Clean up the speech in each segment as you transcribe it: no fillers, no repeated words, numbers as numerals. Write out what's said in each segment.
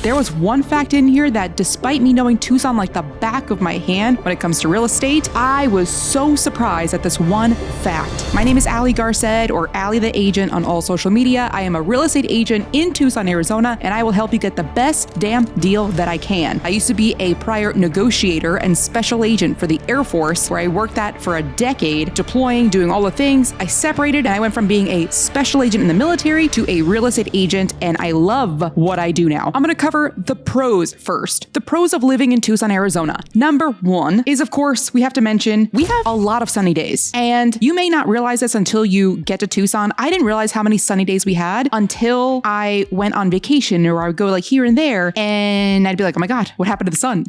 There was one fact in here that despite me knowing Tucson like the back of my hand when it comes to real estate, I was so surprised at this one fact. My name is Garced, or Allie the Agent on all social media. I am a real estate agent in Tucson, Arizona, and I will help you get the best damn deal that I can. I used to be a prior negotiator and special agent for the Air Force, where I worked that for a decade, deploying, doing all the things. I separated and I went from being a special agent in the military to a real estate agent, and I love what I do now. I'm gonna cover the pros first. The pros of living in Tucson, Arizona. Number one is, of course, we have to mention, we have a lot of sunny days. And you may not realize this until you get to Tucson. I didn't realize how many sunny days we had until I went on vacation, or I would go like here and there, and I'd be like, oh my God, what happened to the sun?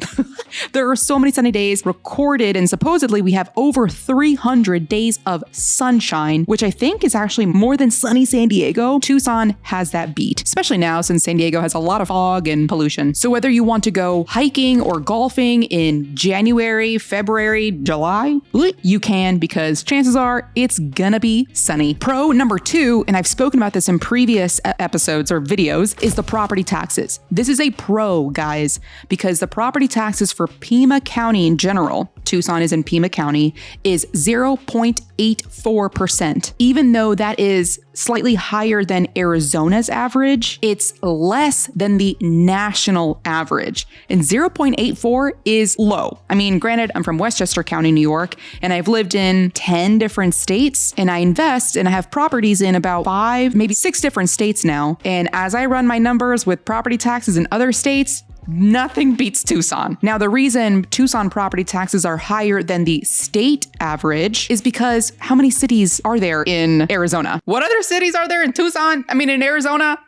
There are so many sunny days recorded, and supposedly we have over 300 days of sunshine, which I think is actually more than sunny San Diego. Tucson has that beat, especially now since San Diego has a lot of fog and pollution. So whether you want to go hiking or golfing in January, February, July, you can, because chances are it's gonna be sunny. Pro number two, and I've spoken about this in previous episodes or videos, is the property taxes. This is a pro, guys, because the property taxes for Pima County in general, Tucson is in Pima County, is 0.84%. Even though that is slightly higher than Arizona's average, it's less than the national average. And 0.84 is low. I mean, granted, I'm from Westchester County, New York, and I've lived in 10 different states, and I invest and I have properties in about 5, maybe 6 different states now. And as I run my numbers with property taxes in other states, nothing beats Tucson. Now, the reason Tucson property taxes are higher than the state average is because how many cities are there in Arizona? What other cities are there in Tucson? I mean, in Arizona?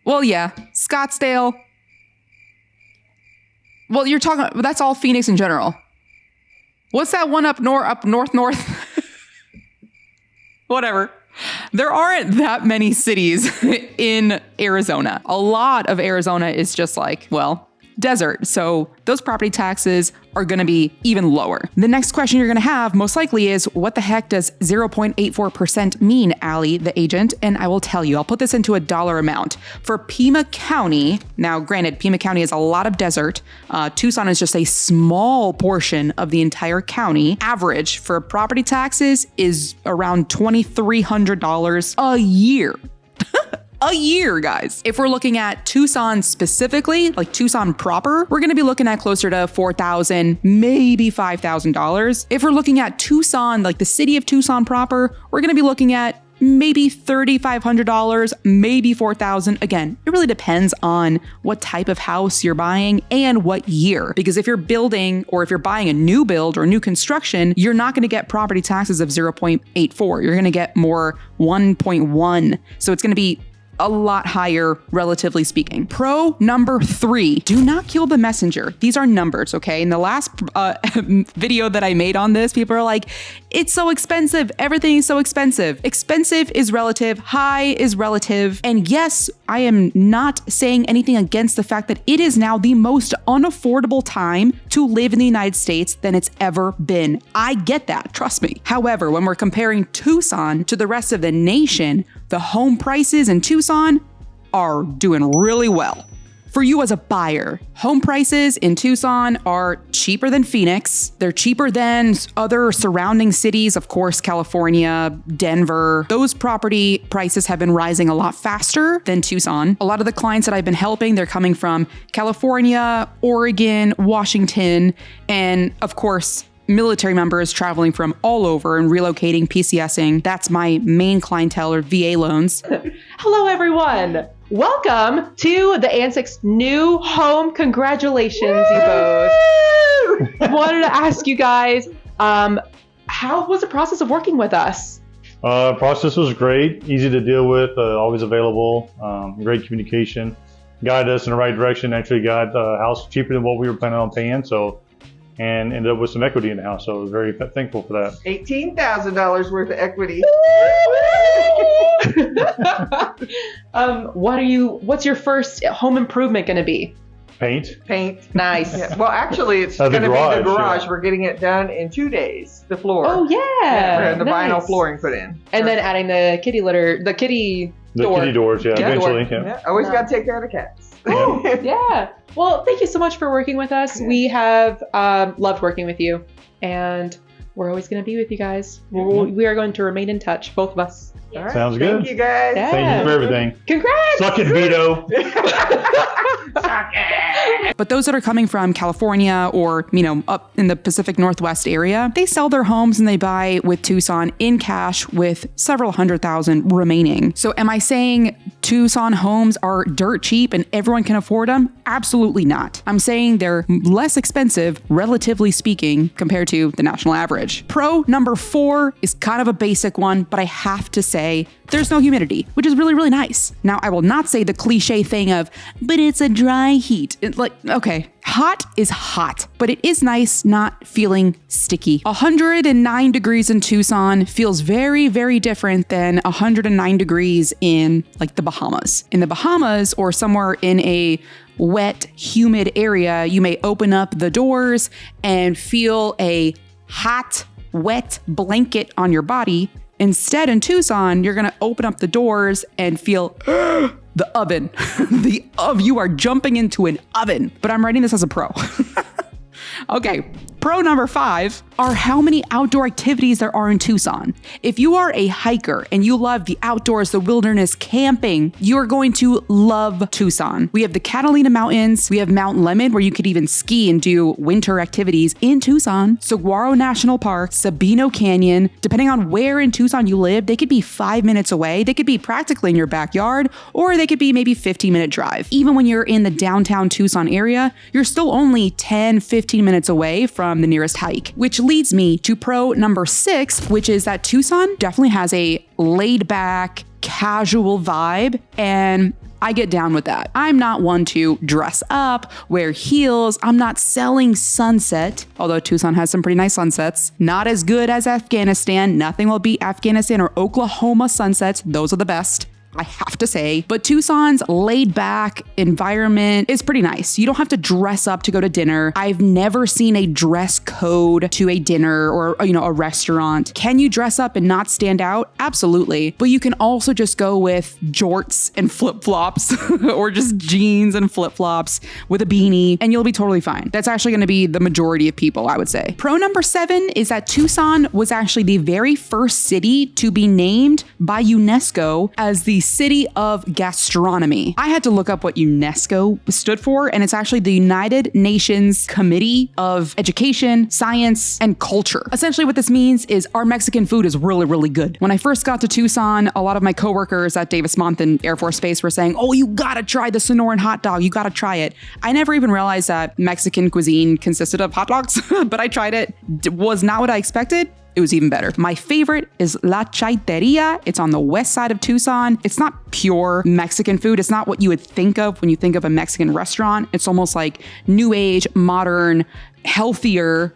Well, yeah, Scottsdale. Well, you're talking, that's all Phoenix in general. What's that one up north? Whatever. There aren't that many cities in Arizona. A lot of Arizona is just like, well, desert. So those property taxes are going to be even lower. The next question you're going to have most likely is, what the heck does 0.84% mean, Allie, the agent? And I will tell you, I'll put this into a dollar amount. For Pima County, now granted, Pima County has a lot of desert. Tucson is just a small portion of the entire county. Average for property taxes is around $2,300 a year. A year, guys. If we're looking at Tucson specifically, like Tucson proper, we're going to be looking at closer to $4,000, maybe $5,000. If we're looking at Tucson, like the city of Tucson proper, we're going to be looking at maybe $3,500, maybe $4,000. Again, it really depends on what type of house you're buying and what year. Because if you're building, or if you're buying a new build or new construction, you're not going to get property taxes of 0.84. You're going to get more 1.1. So it's going to be a lot higher, relatively speaking. Pro number 3, do not kill the messenger. These are numbers, okay? In the last video that I made on this, people are like, it's so expensive. Everything is so expensive. Expensive is relative. High is relative. And yes, I am not saying anything against the fact that it is now the most unaffordable time to live in the United States than it's ever been. I get that, trust me. However, when we're comparing Tucson to the rest of the nation, the home prices in Tucson are doing really well. For you as a buyer, home prices in Tucson are cheaper than Phoenix. They're cheaper than other surrounding cities, of course, California, Denver. Those property prices have been rising a lot faster than Tucson. A lot of the clients that I've been helping, they're coming from California, Oregon, Washington, and of course, military members traveling from all over and relocating, PCSing. That's my main clientele, or VA loans. Hello, everyone. Welcome to the Ansic's new home. Congratulations, you both. Wanted to ask you guys, how was the process of working with us? Process was great, easy to deal with, always available, great communication. Guided us in the right direction, actually got a house cheaper than what we were planning on paying, and ended up with some equity in the house. So I was very thankful for that. $18,000 worth of equity. What's your first home improvement going to be? Paint. Nice. Yeah. Well, actually, it's going to be the garage. Yeah. We're getting it done in 2 days. The floor. Oh, yeah. The nice. vinyl flooring put in. And then adding the kitty litter, The door. kitty doors, yeah, Yeah. eventually. Door. Yeah. Always got to take care of the cats. Yeah. Well, thank you so much for working with us. We have loved working with you, and we're always going to be with you guys. We are going to remain in touch, both of us. All right. Sounds good. Thank you, guys. Yeah. Thank you for everything. Congrats! Suck it, Vito. But those that are coming from California or, up in the Pacific Northwest area, they sell their homes and they buy with Tucson in cash with several $100,000 remaining. So am I saying Tucson homes are dirt cheap and everyone can afford them? Absolutely not. I'm saying they're less expensive, relatively speaking, compared to the national average. Pro number 4 is kind of a basic one, but I have to say there's no humidity, which is really, really nice. Now, I will not say the cliche thing of, but it's a dry heat. Okay, hot is hot, but it is nice not feeling sticky. 109 degrees in Tucson feels very, very different than 109 degrees in the Bahamas. In the Bahamas or somewhere in a wet, humid area, you may open up the doors and feel a hot, wet blanket on your body. Instead, in Tucson, you're going to open up the doors and feel the oven. You are jumping into an oven. But I'm writing this as a pro. Okay, pro number 5 are how many outdoor activities there are in Tucson. If you are a hiker and you love the outdoors, the wilderness, camping, you are going to love Tucson. We have the Catalina Mountains. We have Mount Lemmon, where you could even ski and do winter activities in Tucson. Saguaro National Park, Sabino Canyon. Depending on where in Tucson you live, they could be 5 minutes away. They could be practically in your backyard, or they could be maybe 15-minute drive. Even when you're in the downtown Tucson area, you're still only 10, 15 minutes away from the nearest hike, which leads me to pro number 6, which is that Tucson definitely has a laid back, casual vibe, and I get down with that. I'm not one to dress up, wear heels. I'm not selling sunset, although Tucson has some pretty nice sunsets. Not as good as Afghanistan. Nothing will beat Afghanistan or Oklahoma sunsets. Those are the best, I have to say. But Tucson's laid back environment is pretty nice. You don't have to dress up to go to dinner. I've never seen a dress code to a dinner or, a restaurant. Can you dress up and not stand out? Absolutely. But you can also just go with jorts and flip-flops or just jeans and flip-flops with a beanie and you'll be totally fine. That's actually going to be the majority of people, I would say. Pro number 7 is that Tucson was actually the very first city to be named by UNESCO as the City of Gastronomy. I had to look up what UNESCO stood for, and it's actually the United Nations Committee of Education, Science, and Culture. Essentially what this means is our Mexican food is really, really good. When I first got to Tucson, a lot of my coworkers at Davis-Monthan Air Force Base were saying, oh, you gotta try the Sonoran hot dog. You gotta try it. I never even realized that Mexican cuisine consisted of hot dogs, but I tried it. It was not what I expected. It was even better. My favorite is La Chaiteria. It's on the west side of Tucson. It's not pure Mexican food. It's not what you would think of when you think of a Mexican restaurant. It's almost like new age, modern, healthier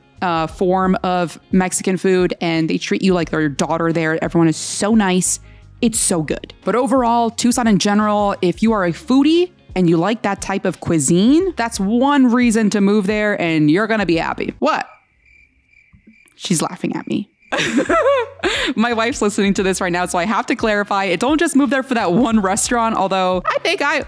form of Mexican food. And they treat you like their daughter there. Everyone is so nice. It's so good. But overall, Tucson in general, if you are a foodie and you like that type of cuisine, that's one reason to move there and you're gonna be happy. What? She's laughing at me. My wife's listening to this right now, so I have to clarify. Don't just move there for that one restaurant, although I think I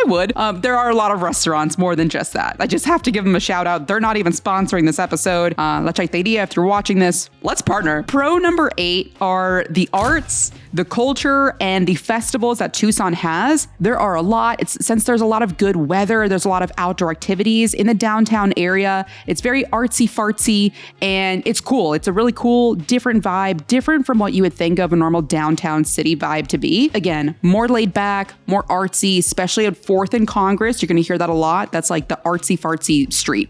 would. There are a lot of restaurants more than just that. I just have to give them a shout out. They're not even sponsoring this episode. La Chaiteria, if you're watching this, let's partner. Pro number 8 are the arts, the culture, and the festivals that Tucson has. There are a lot. Since there's a lot of good weather, there's a lot of outdoor activities in the downtown area. It's very artsy fartsy, and it's cool. It's a really cool, different vibe, different from what you would think of a normal downtown city vibe to be. Again, more laid back, more artsy, especially at 4th and Congress. You're going to hear that a lot. That's like the artsy fartsy street.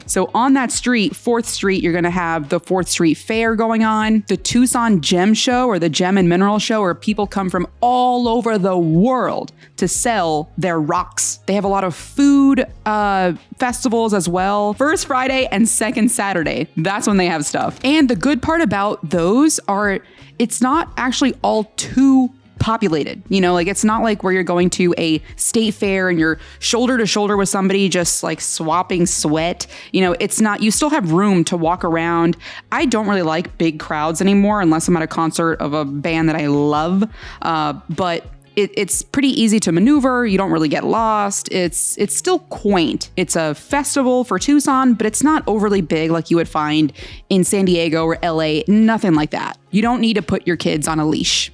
So on that street, 4th Street, you're going to have the 4th Street Fair going on, the Tucson Gem Show or the Gem and Mineral Show, where people come from all over the world to sell their rocks. They have a lot of food festivals as well. First Friday and second Saturday, that's when they have stuff. And the good part about those are it's not actually all too populated. It's not like where you're going to a state fair and you're shoulder to shoulder with somebody just like swapping sweat. It's not, you still have room to walk around. I don't really like big crowds anymore unless I'm at a concert of a band that I love. But it's pretty easy to maneuver. You don't really get lost. It's still quaint. It's a festival for Tucson, but it's not overly big like you would find in San Diego or LA. Nothing like that. You don't need to put your kids on a leash.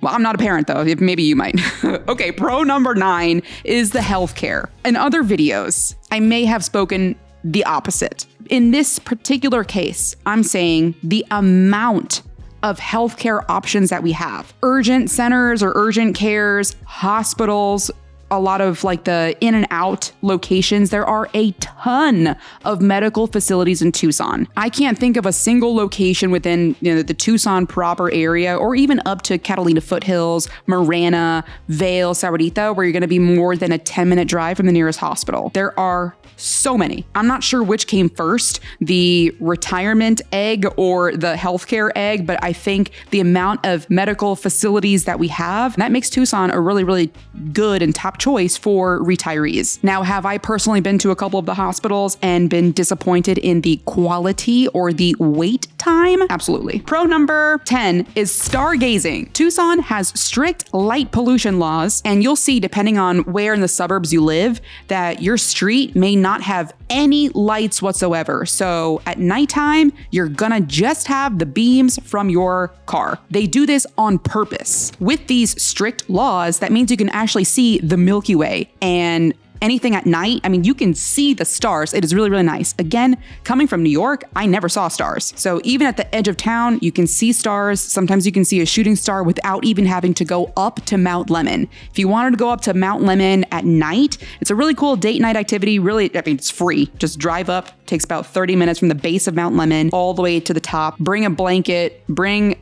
Well, I'm not a parent though. Maybe you might. Okay, pro number 9 is the healthcare. In other videos, I may have spoken the opposite. In this particular case, I'm saying the amount of healthcare options that we have. Urgent centers or urgent cares, hospitals, a lot of like the in and out locations. There are a ton of medical facilities in Tucson. I can't think of a single location within the Tucson proper area or even up to Catalina Foothills, Marana, Vail, Sahuarita, where you're going to be more than a 10-minute drive from the nearest hospital. There are so many. I'm not sure which came first, the retirement egg or the healthcare egg, but I think the amount of medical facilities that we have, that makes Tucson a really, really good and top choice for retirees. Now, have I personally been to a couple of the hospitals and been disappointed in the quality or the wait time? Absolutely. Pro number 10 is stargazing. Tucson has strict light pollution laws, and you'll see, depending on where in the suburbs you live, that your street may not have any lights whatsoever. So at nighttime, you're gonna just have the beams from your car. They do this on purpose. With these strict laws, that means you can actually see the Milky Way and anything at night. I mean, you can see the stars. It is really, really nice. Again, coming from New York, I never saw stars. So even at the edge of town, you can see stars. Sometimes you can see a shooting star without even having to go up to Mount Lemmon. If you wanted to go up to Mount Lemmon at night, it's a really cool date night activity. Really, I mean, it's free. Just drive up. Takes about 30 minutes from the base of Mount Lemmon all the way to the top. Bring a blanket, bring,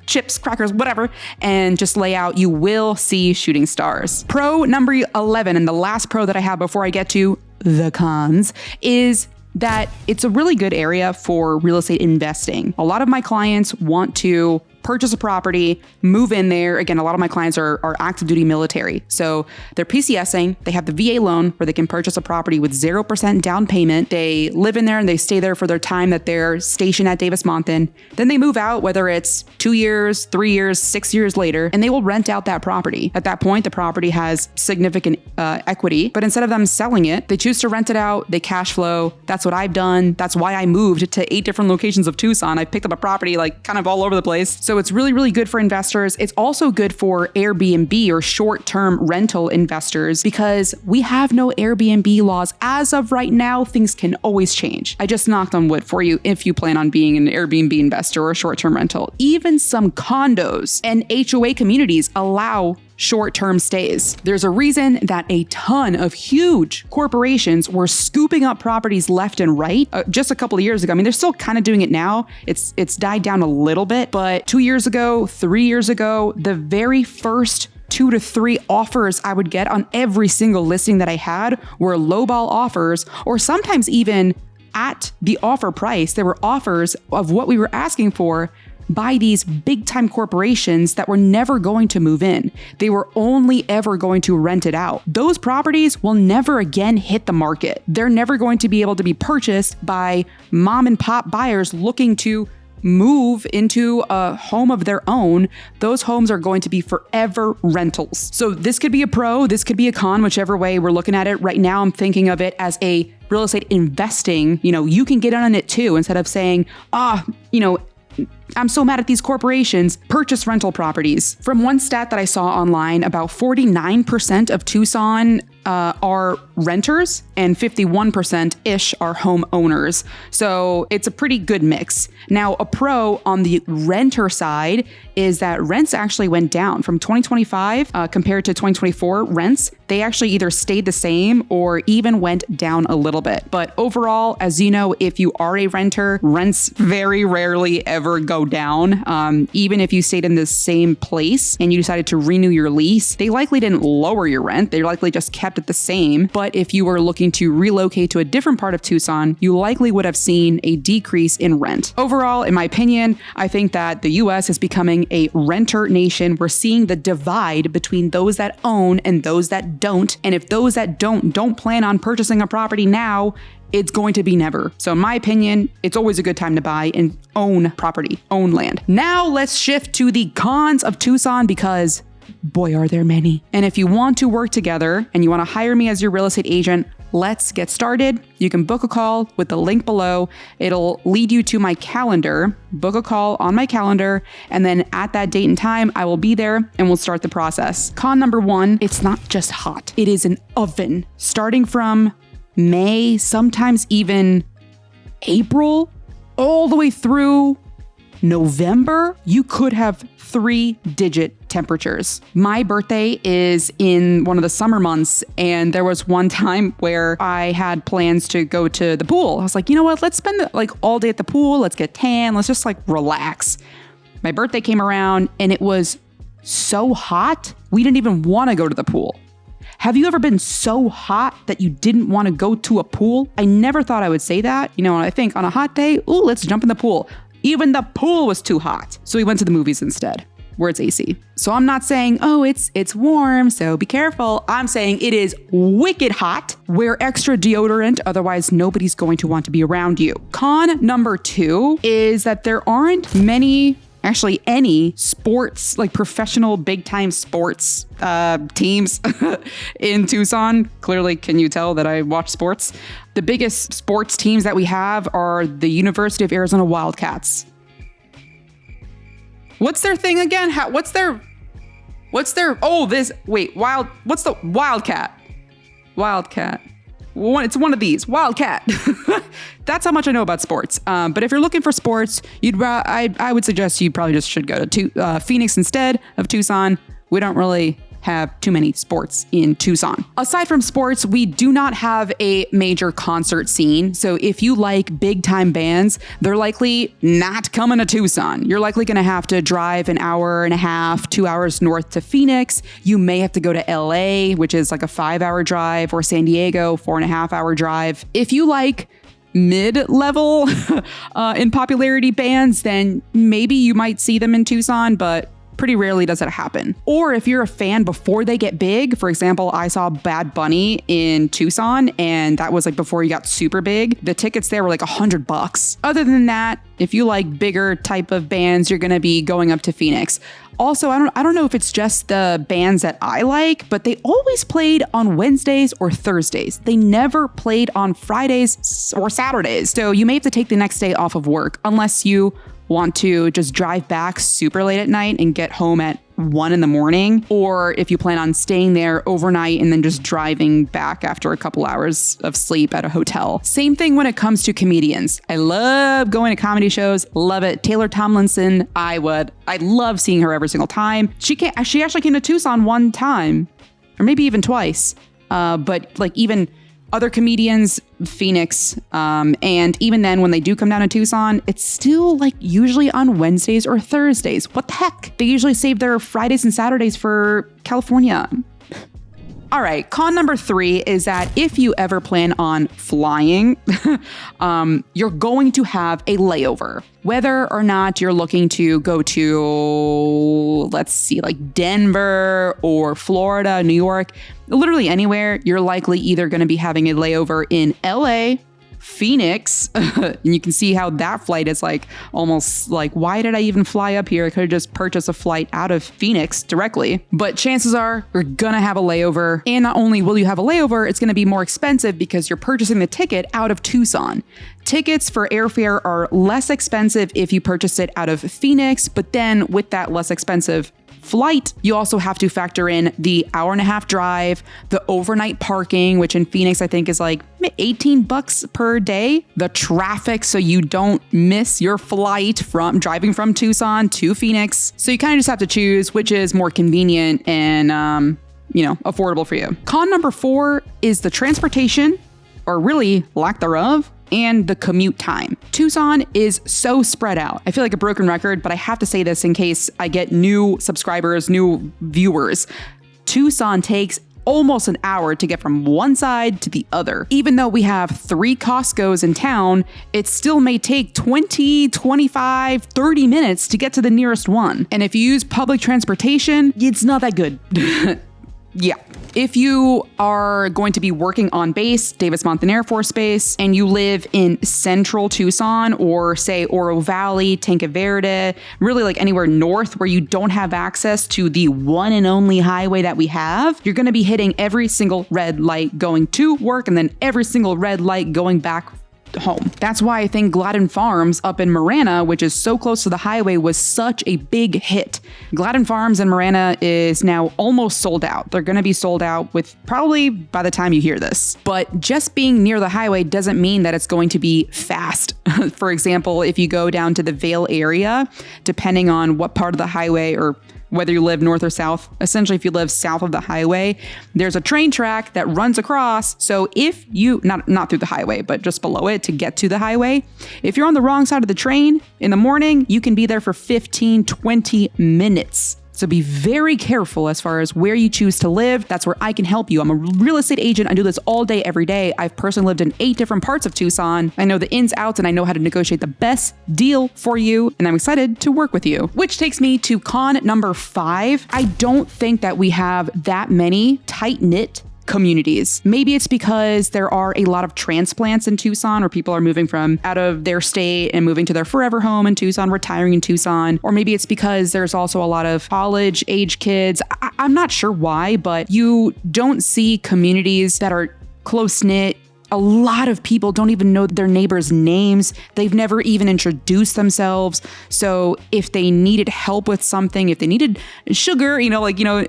chips, crackers, whatever, and just lay out. You will see shooting stars. Pro number 11, and the last pro that I have before I get to the cons, is that it's a really good area for real estate investing. A lot of my clients want to purchase a property, move in there. Again, a lot of my clients are active duty military. So they're PCSing, they have the VA loan where they can purchase a property with 0% down payment. They live in there and they stay there for their time that they're stationed at Davis-Monthan. Then they move out, whether it's 2 years, 3 years, 6 years later, and they will rent out that property. At that point, the property has significant equity, but instead of them selling it, they choose to rent it out, they cash flow. That's what I've done. That's why I moved to 8 different locations of Tucson. I picked up a property like kind of all over the place. So it's really, really good for investors. It's also good for Airbnb or short-term rental investors because we have no Airbnb laws. As of right now, things can always change. I just knocked on wood for you if you plan on being an Airbnb investor or a short-term rental. Even some condos and HOA communities allow short-term stays. There's a reason that a ton of huge corporations were scooping up properties left and right just a couple of years ago. I mean, they're still kind of doing it now. It's died down a little bit, but 2 years ago, 3 years ago, the very first 2 to 3 offers I would get on every single listing that I had were lowball offers, or sometimes even at the offer price, there were offers of what we were asking for by these big time corporations that were never going to move in. They were only ever going to rent it out. Those properties will never again hit the market. They're never going to be able to be purchased by mom and pop buyers looking to move into a home of their own. Those homes are going to be forever rentals. So this could be a pro, this could be a con, whichever way we're looking at it. Right now, I'm thinking of it as a real estate investing. You can get in on it too, instead of saying, I'm so mad at these corporations. Purchase rental properties. From one stat that I saw online, about 49% of Tucson are renters and 51%-ish are homeowners. So it's a pretty good mix. Now, a pro on the renter side is that rents actually went down from 2025 compared to 2024 rents. They actually either stayed the same or even went down a little bit. But overall, as you know, if you are a renter, rents very rarely ever go down. Even if you stayed in the same place and you decided to renew your lease, they likely didn't lower your rent. They likely just kept it the same. But if you were looking to relocate to a different part of Tucson, you likely would have seen a decrease in rent. Overall, in my opinion, I think that the US is becoming a renter nation. We're seeing the divide between those that own and those that don't. And if those that don't plan on purchasing a property now, it's going to be never. So in my opinion, it's always a good time to buy and own property, own land. Now let's shift to the cons of Tucson, because boy, are there many. And if you want to work together and you want to hire me as your real estate agent, let's get started. You can book a call with the link below. It'll lead you to my calendar. Book a call on my calendar. And then at that date and time, I will be there and we'll start the process. Con number 1, it's not just hot. It is an oven. Starting from May, sometimes even April, all the way through November, you could have 3-digit temperatures. My birthday is in one of the summer months, and there was one time where I had plans to go to the pool. I was like, you know what? Let's spend all day at the pool. Let's get tan. Let's just relax. My birthday came around and it was so hot, we didn't even want to go to the pool. Have you ever been so hot that you didn't want to go to a pool? I never thought I would say that. I think on a hot day, ooh, let's jump in the pool. Even the pool was too hot. So we went to the movies instead, where it's AC. So I'm not saying, oh, it's warm, so be careful. I'm saying it is wicked hot. Wear extra deodorant, otherwise nobody's going to want to be around you. Con number 2 is that there aren't any sports, professional big time sports teams in Tucson. Clearly, can you tell that I watch sports? The biggest sports teams that we have are the University of Arizona Wildcats. What's their thing again? What's the Wildcat? Wildcat. It's one of these. Wildcat. That's how much I know about sports. But if you're looking for sports, I would suggest you probably just should go to Phoenix instead of Tucson. We don't really have too many sports in Tucson. Aside from sports, we do not have a major concert scene. So if you like big time bands, they're likely not coming to Tucson. You're likely going to have to drive an hour and a half, 2 hours north to Phoenix. You may have to go to LA, which is like a 5-hour drive, or San Diego, 4.5-hour drive. If you like mid-level in popularity bands, then maybe you might see them in Tucson, but pretty rarely does it happen. Or if you're a fan before they get big, for example, I saw Bad Bunny in Tucson, and that was before he got super big. The tickets there were $100. Other than that, if you like bigger type of bands, you're going to be going up to Phoenix. Also, I don't know if it's just the bands that I like, but they always played on Wednesdays or Thursdays. They never played on Fridays or Saturdays. So you may have to take the next day off of work unless you want to just drive back super late at night and get home at 1 a.m, or if you plan on staying there overnight and then just driving back after a couple hours of sleep at a hotel. Same thing when it comes to comedians. I love going to comedy shows, love it. Taylor Tomlinson, I love seeing her every single time. She actually came to Tucson one time, or maybe even twice. But even other comedians, Phoenix, and even then when they do come down to Tucson, it's still usually on Wednesdays or Thursdays. What the heck? They usually save their Fridays and Saturdays for California. All right, con number 3 is that if you ever plan on flying, you're going to have a layover. Whether or not you're looking to go to, Denver or Florida, New York, literally anywhere, you're likely either going to be having a layover in LA, Phoenix, and you can see how that flight is almost why did I even fly up here? I could have just purchased a flight out of Phoenix directly. But chances are you're gonna have a layover. And not only will you have a layover, it's gonna be more expensive because you're purchasing the ticket out of Tucson. Tickets for airfare are less expensive if you purchase it out of Phoenix, but then with that less expensive flight, you also have to factor in the hour-and-a-half drive, the overnight parking, which in Phoenix I think is $18 per day, the traffic so you don't miss your flight from driving from Tucson to Phoenix. So you kind of just have to choose which is more convenient and affordable for you. Con number 4 is the transportation, or really lack thereof, and the commute time. Tucson is so spread out. I feel like a broken record, but I have to say this in case I get new subscribers, new viewers. Tucson takes almost an hour to get from one side to the other. Even though we have 3 Costco's in town, it still may take 20, 25, 30 minutes to get to the nearest one. And if you use public transportation, it's not that good. Yeah. If you are going to be working on base, Davis-Monthan Air Force Base, and you live in central Tucson or say Oro Valley, Tanque Verde, really like anywhere north where you don't have access to the one and only highway that we have, you're going to be hitting every single red light going to work and then every single red light going back home. That's why I think Gladen Farms up in Marana, which is so close to the highway, was such a big hit. Gladen Farms in Marana is now almost sold out. They're going to be sold out with probably by the time you hear this. But just being near the highway doesn't mean that it's going to be fast. For example, if you go down to the Vail area, depending on what part of the highway or whether you live north or south, essentially if you live south of the highway, there's a train track that runs across. So if you, not through the highway, but just below it to get to the highway, if you're on the wrong side of the train in the morning, you can be there for 15, 20 minutes. So be very careful as far as where you choose to live. That's where I can help you. I'm a real estate agent. I do this all day, every day. I've personally lived in 8 different parts of Tucson. I know the ins, outs, and I know how to negotiate the best deal for you. And I'm excited to work with you. Which takes me to con number 5. I don't think that we have that many tight-knit communities. Maybe it's because there are a lot of transplants in Tucson, or people are moving from out of their state and moving to their forever home in Tucson, retiring in Tucson. Or maybe it's because there's also a lot of college age kids. I'm not sure why, but you don't see communities that are close knit. A lot of people don't even know their neighbors' names. They've never even introduced themselves. So if they needed help with something, if they needed sugar,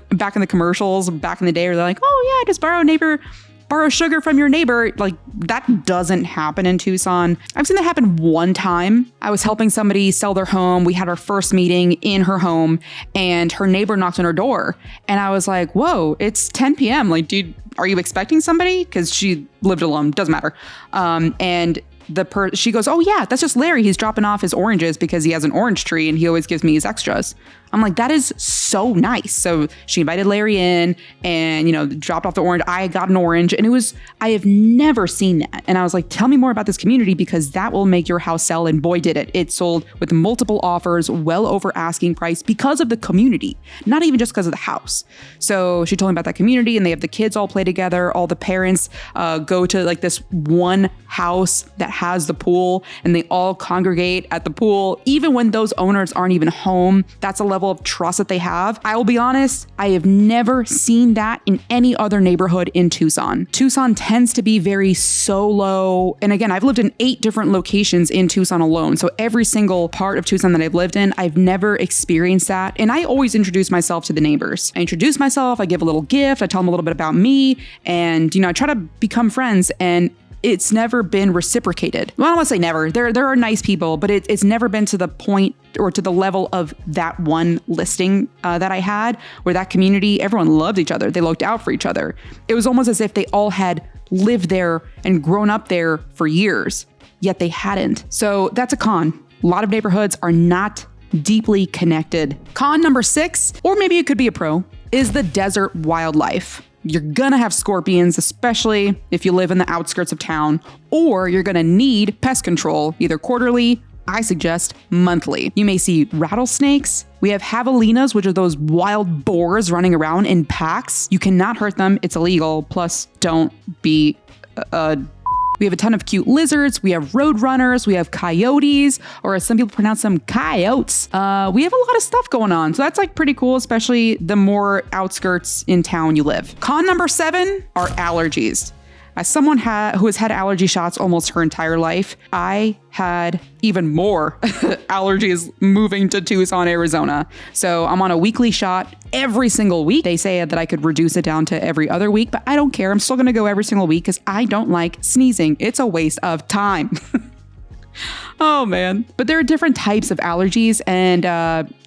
back in the commercials, back in the day, where they're like, oh yeah, just borrow sugar from your neighbor. Like, that doesn't happen in Tucson. I've seen that happen one time. I was helping somebody sell their home. We had our first meeting in her home and her neighbor knocked on her door. And I was like, whoa, it's 10 p.m. Like, dude, are you expecting somebody? Because she lived alone. Doesn't matter. And she goes, oh yeah, that's just Larry. He's dropping off his oranges because he has an orange tree and he always gives me his extras. I'm like, that is so nice. So she invited Larry in and, dropped off the orange. I got an orange and I have never seen that. And I was like, tell me more about this community because that will make your house sell. And boy, did it. It sold with multiple offers, well over asking price because of the community, not even just because of the house. So she told me about that community and they have the kids all play together. All the parents go to like this one house that has the pool and they all congregate at the pool, even when those owners aren't even home. That's a level of trust that they have. I will be honest, I have never seen that in any other neighborhood in Tucson. Tucson tends to be very solo. And again, I've lived in 8 different locations in Tucson alone. So every single part of Tucson that I've lived in, I've never experienced that. And I always introduce myself to the neighbors. I introduce myself, I give a little gift, I tell them a little bit about me, and I try to become friends. And it's never been reciprocated. Well, I don't want to say never. There are nice people, but it's never been to the point or to the level of that one listing that I had, where that community, everyone loved each other. They looked out for each other. It was almost as if they all had lived there and grown up there for years, yet they hadn't. So that's a con. A lot of neighborhoods are not deeply connected. Con number 6, or maybe it could be a pro, is the desert wildlife. You're gonna have scorpions, especially if you live in the outskirts of town, or you're gonna need pest control, either quarterly, I suggest monthly. You may see rattlesnakes. We have javelinas, which are those wild boars running around in packs. You cannot hurt them, it's illegal, plus don't be We have a ton of cute lizards. We have roadrunners. We have coyotes, or as some people pronounce them, coyotes. We have a lot of stuff going on. So that's like pretty cool, especially the more outskirts in town you live. Con number 7 are allergies. As someone who has had allergy shots almost her entire life, I had even more allergies moving to Tucson, Arizona. So I'm on a weekly shot every single week. They say that I could reduce it down to every other week, but I don't care. I'm still going to go every single week because I don't like sneezing. It's a waste of time. Oh man. But there are different types of allergies. And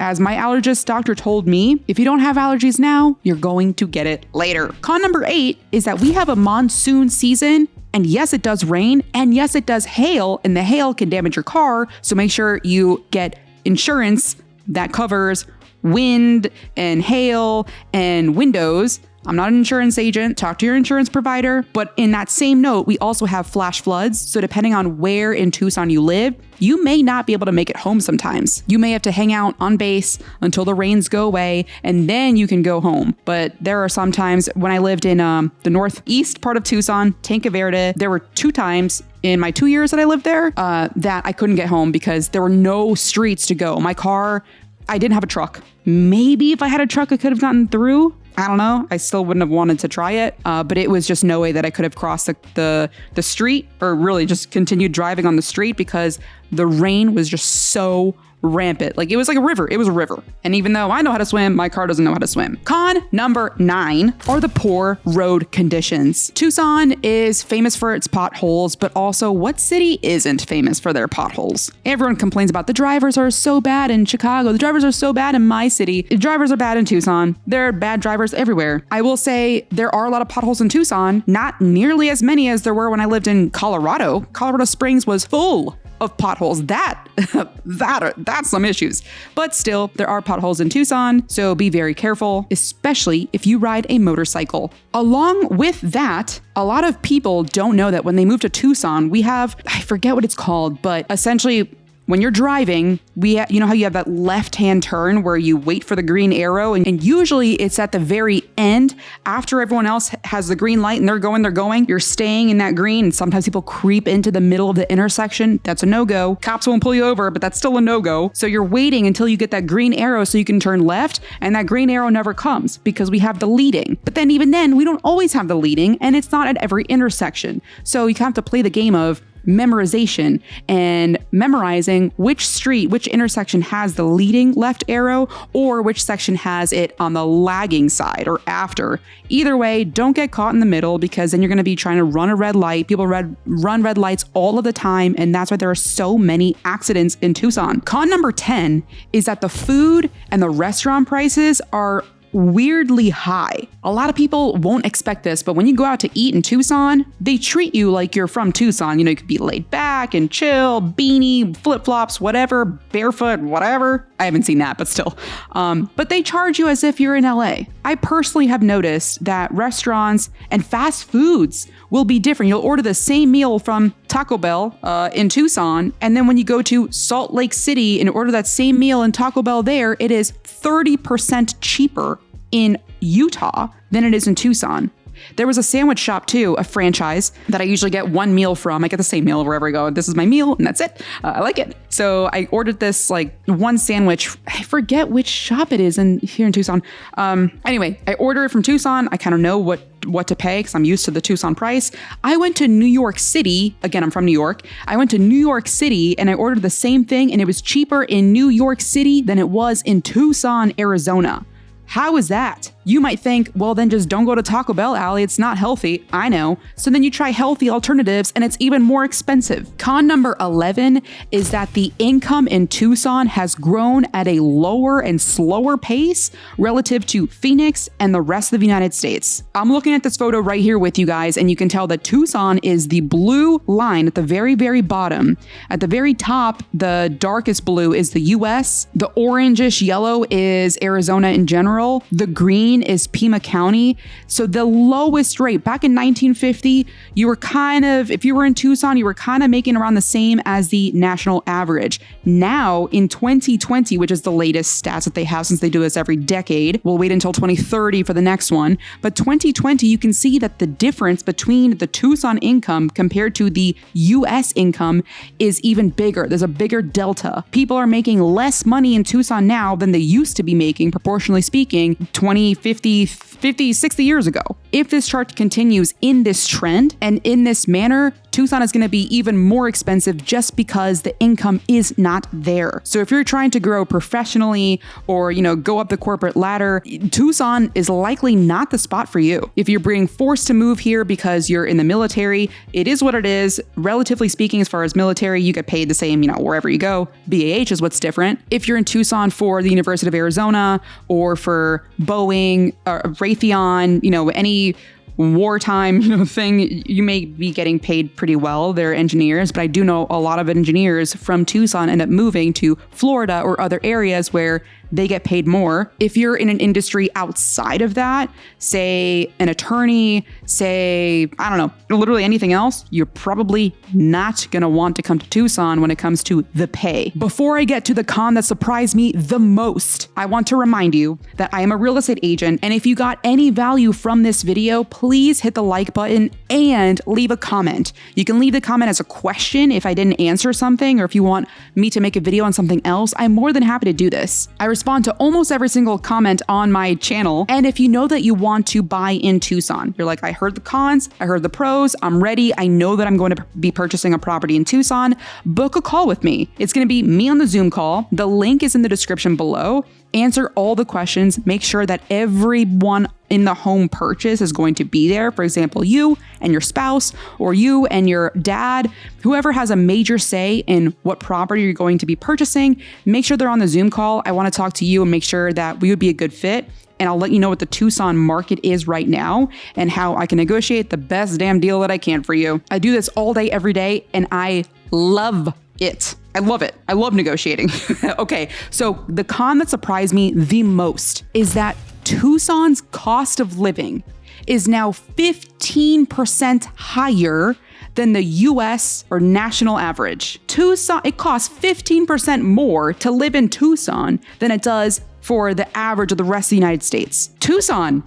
as my allergist doctor told me, if you don't have allergies now, you're going to get it later. Con number 8 is that we have a monsoon season. And yes, it does rain. And yes, it does hail. And the hail can damage your car. So make sure you get insurance that covers wind and hail and windows. I'm not an insurance agent. Talk to your insurance provider. But in that same note, we also have flash floods. So depending on where in Tucson you live, you may not be able to make it home sometimes. You may have to hang out on base until the rains go away, and then you can go home. But there are some times when I lived in the northeast part of Tucson, Tanque, Verde, there were 2 times in my 2 years that I lived there that I couldn't get home because there were no streets to go. My car, I didn't have a truck. Maybe if I had a truck, I could have gotten through. I don't know. I still wouldn't have wanted to try it, but it was just no way that I could have crossed the street or really just continued driving on the street because the rain was just so rampant. Like it was like a river. It was a river. And even though I know how to swim, my car doesn't know how to swim. Con number 9 are the poor road conditions. Tucson is famous for its potholes, but also what city isn't famous for their potholes? Everyone complains about the drivers are so bad in Chicago. The drivers are so bad in my city. The drivers are bad in Tucson. There are bad drivers everywhere. I will say there are a lot of potholes in Tucson, not nearly as many as there were when I lived in Colorado. Colorado Springs was full of potholes. That's some issues. But still, there are potholes in Tucson, so be very careful, especially if you ride a motorcycle. Along with that, a lot of people don't know that when they move to Tucson, we have, I forget what it's called, but essentially when you're driving, you know how you have that left-hand turn where you wait for the green arrow, and usually it's at the very end after everyone else has the green light and they're going, you're staying in that green, and sometimes people creep into the middle of the intersection. That's a no-go. Cops won't pull you over, but that's still a no-go. So you're waiting until you get that green arrow so you can turn left, and that green arrow never comes because we have the leading. But then even then, we don't always have the leading, and it's not at every intersection. So you have to play the game of memorization and memorizing which intersection has the leading left arrow or which section has it on the lagging side or after. Either way, don't get caught in the middle because then you're going to be trying to run a red light. People run red lights all of the time, and that's why there are so many accidents in Tucson. Con number 10 is that the food and the restaurant prices are weirdly high. A lot of people won't expect this, but when you go out to eat in Tucson, they treat you like you're from Tucson. You know, you could be laid back and chill, beanie, flip-flops, whatever, barefoot, whatever. I haven't seen that, but still. But they charge you as if you're in LA. I personally have noticed that restaurants and fast foods will be different. You'll order the same meal from Taco Bell in Tucson, and then when you go to Salt Lake City and order that same meal in Taco Bell there, it is 30% cheaper in Utah than it is in Tucson. There was a sandwich shop too, a franchise that I usually get one meal from. I get the same meal wherever I go. This is my meal and that's it. I like it. So I ordered this like one sandwich. I forget which shop it is here in Tucson. Anyway, I ordered it from Tucson. I kind of know what to pay because I'm used to the Tucson price. I went to New York City. Again, I'm from New York. I went to New York City and I ordered the same thing, and it was cheaper in New York City than it was in Tucson, Arizona. How is that? You might think, well, then just don't go to Taco Bell, Allie. It's not healthy. I know. So then you try healthy alternatives and it's even more expensive. Con number 11 is that the income in Tucson has grown at a lower and slower pace relative to Phoenix and the rest of the United States. I'm looking at this photo right here with you guys, and you can tell that Tucson is the blue line at the very, very bottom. At the very top, the darkest blue is the US. The orangish yellow is Arizona in general. The green is Pima County. So the lowest rate back in 1950, you were if you were in Tucson, you were kind of making around the same as the national average. Now in 2020, which is the latest stats that they have since they do this every decade, we'll wait until 2030 for the next one. But 2020, you can see that the difference between the Tucson income compared to the US income is even bigger. There's a bigger delta. People are making less money in Tucson now than they used to be making, proportionally speaking, 20, 50, 60 years ago. If this chart continues in this trend and in this manner, Tucson is going to be even more expensive just because the income is not there. So if you're trying to grow professionally or, go up the corporate ladder, Tucson is likely not the spot for you. If you're being forced to move here because you're in the military, it is what it is. Relatively speaking, as far as military, you get paid the same, wherever you go. BAH is what's different. If you're in Tucson for the University of Arizona or for Boeing or Raytheon, any wartime thing, you may be getting paid pretty well. They're engineers, but I do know a lot of engineers from Tucson end up moving to Florida or other areas where they get paid more. If you're in an industry outside of that, say an attorney, say, I don't know, literally anything else, you're probably not going to want to come to Tucson when it comes to the pay. Before I get to the con that surprised me the most, I want to remind you that I am a real estate agent, and if you got any value from this video, please hit the like button and leave a comment. You can leave the comment as a question if I didn't answer something, or if you want me to make a video on something else. I'm more than happy to do this. I respond to almost every single comment on my channel, and if you know that you want to buy in Tucson, you're like, I heard the cons, I heard the pros, I'm ready, I know that I'm going to be purchasing a property in Tucson, book a call with me. It's going to be me on the Zoom call. The link is in the description below. Answer all the questions, make sure that everyone in the home purchase is going to be there. For example, you and your spouse, or you and your dad, whoever has a major say in what property you're going to be purchasing, make sure they're on the Zoom call. I want to talk to you and make sure that we would be a good fit. And I'll let you know what the Tucson market is right now and how I can negotiate the best damn deal that I can for you. I do this all day, every day, and I love it. I love it. I love negotiating. Okay, so the con that surprised me the most is that Tucson's cost of living is now 15% higher than the US or national average. Tucson, it costs 15% more to live in Tucson than it does for the average of the rest of the United States. Tucson.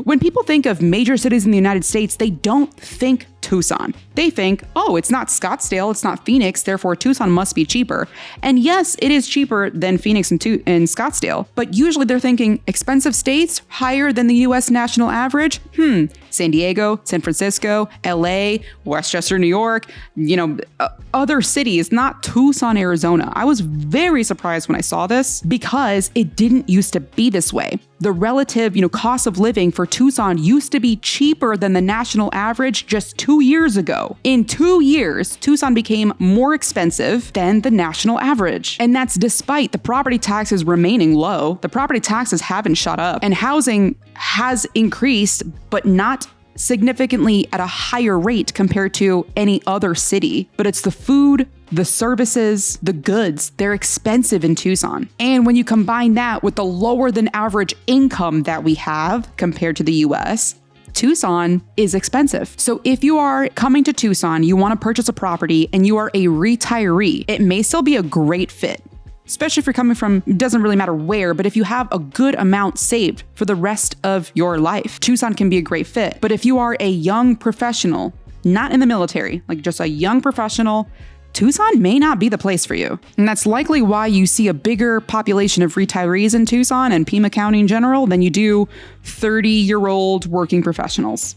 When people think of major cities in the United States, they don't think Tucson. They think, oh, it's not Scottsdale, it's not Phoenix, therefore Tucson must be cheaper. And yes, it is cheaper than Phoenix and Scottsdale, but usually they're thinking expensive states higher than the US national average? San Diego, San Francisco, LA, Westchester, New York, other cities, not Tucson, Arizona. I was very surprised when I saw this because it didn't used to be this way. The relative, cost of living for Tucson used to be cheaper than the national average just 2 years ago. In 2 years, Tucson became more expensive than the national average. And that's despite the property taxes remaining low. The property taxes haven't shot up, and housing has increased, but not significantly at a higher rate compared to any other city. But it's the food, the services, the goods, they're expensive in Tucson. And when you combine that with the lower than average income that we have compared to the US, Tucson is expensive. So if you are coming to Tucson, you want to purchase a property and you are a retiree, it may still be a great fit. Especially if you're coming from, it doesn't really matter where, but if you have a good amount saved for the rest of your life, Tucson can be a great fit. But if you are a young professional, not in the military, like just a young professional, Tucson may not be the place for you. And that's likely why you see a bigger population of retirees in Tucson and Pima County in general than you do 30-year-old working professionals.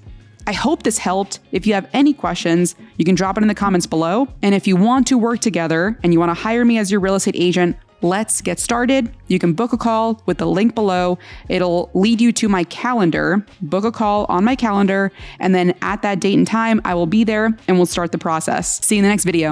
I hope this helped. If you have any questions, you can drop it in the comments below. And if you want to work together and you want to hire me as your real estate agent, let's get started. You can book a call with the link below. It'll lead you to my calendar. Book a call on my calendar, and then at that date and time, I will be there and we'll start the process. See you in the next video.